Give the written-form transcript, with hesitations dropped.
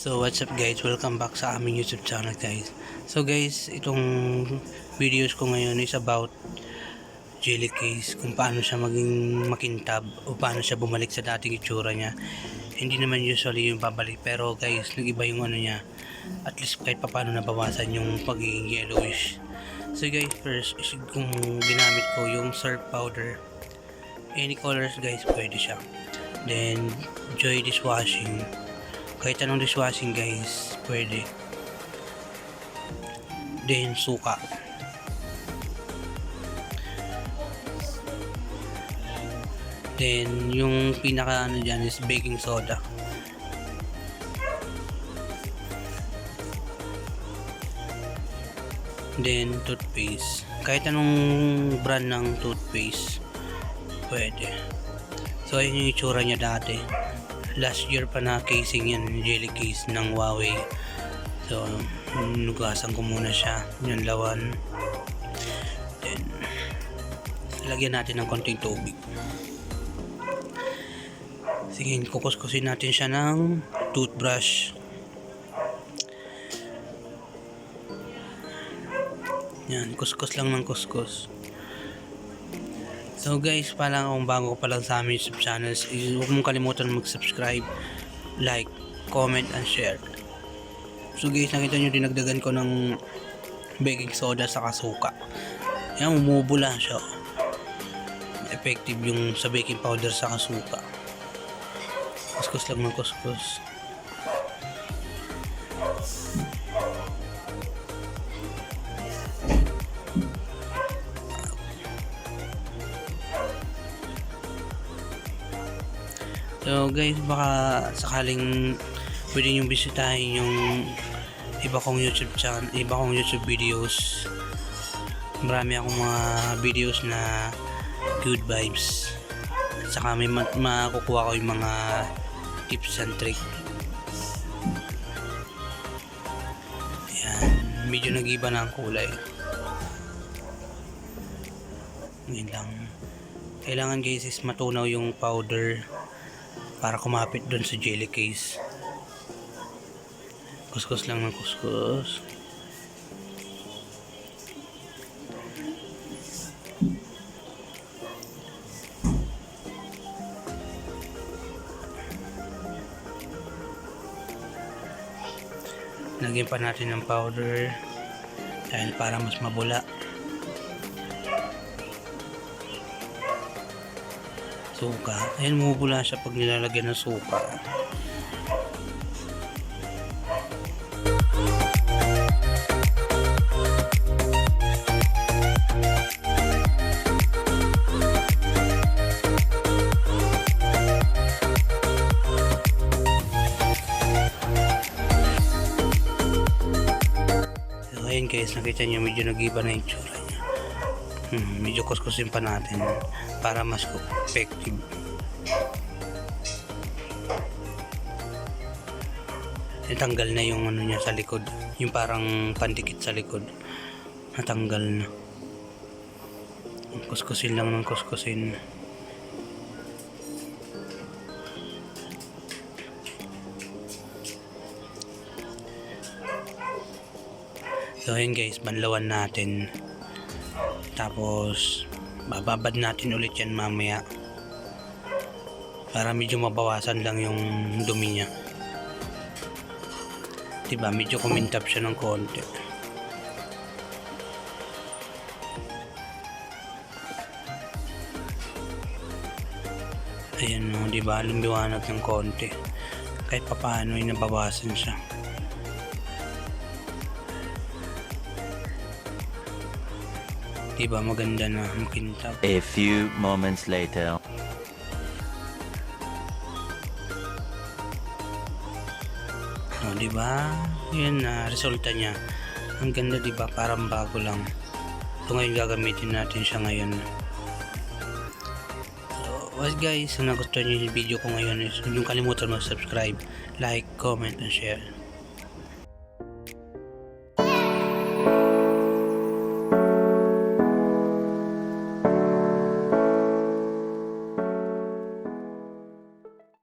So what's up guys, welcome back sa aming YouTube channel guys. So guys, itong videos ko ngayon is about jelly case, kung paano siya maging makintab o paano siya bumalik sa dating itsura niya. Hindi naman usually yung babalik, pero guys, nag-iba yung ano niya. At least kahit paano nabawasan yung pagiging yellowish. So guys, first is kung ginamit ko yung surf powder. Any colors guys, pwede siya. Then Joy dishwashing. Kahit anong dishwashing guys, pwede. Then suka. Then yung pinaka ano dyan is baking soda. Then toothpaste. Kahit anong brand ng toothpaste, pwede. So ayun yung itsura niya dati. Last year pa na casing yan, jelly case ng Huawei. So nugasan ko muna siya, yung lawan. Then lagyan natin ng konting tubig. Sige, kukuskusin natin siya ng toothbrush. Yan, kuskus lang ng kuskus. So guys, pala kung bago ka pa lang sa aming YouTube channel, huwag mong kalimutan mag-subscribe, like, comment, and share. So guys, nakita nyo dinagdagan ko ng baking soda sa kasuka. Yan, umubula siya. Effective yung sa baking powder sa kasuka. Kuskus lang ng kuskus. So guys, baka sakaling pwede nyo bisitahin yung iba kong YouTube channel, iba kong YouTube videos. Marami akong mga videos na good vibes. Saka may makukuha ko yung mga tips and trick. Ayan, medyo nag-iba na ang kulay. Ngayon lang. Kailangan guys is matunaw yung powder para kumapit doon sa jelly case. Kuskus lang ng kuskus. Lagyan pa natin ng powder dahil para mas mabula. Suka. Ayan, mumubula siya pag nilalagyan ng suka. So ayan guys, nakita nyo medyo nag-iba na yung tsura niya. Medyo kuskusin pa natin para mas effective. Natanggal na yung ano niya sa likod, yung parang pandikit sa likod. Natanggal na. Kuskusin lang ng kuskusin. So ayun guys, banlawan natin. Tapos bababad natin ulit yan mamaya para medyo mabawasan lang yung dumi niya. Diba, medyo kumintab siya ng konti. Ayan o, diba, lumiwanag ng konti. Kahit papaano ay nabawasan siya. Diba, maganda na, makintab. A few moments later. Oh, diba? Yan na, resulta niya. Ang ganda, diba? Parang bago lang. So ngayon gagamitin natin siya ngayon. So was guys, kung nagustuhan niyo yung video ko ngayon, huwag niyong kalimutan mag-subscribe, like, comment, and share.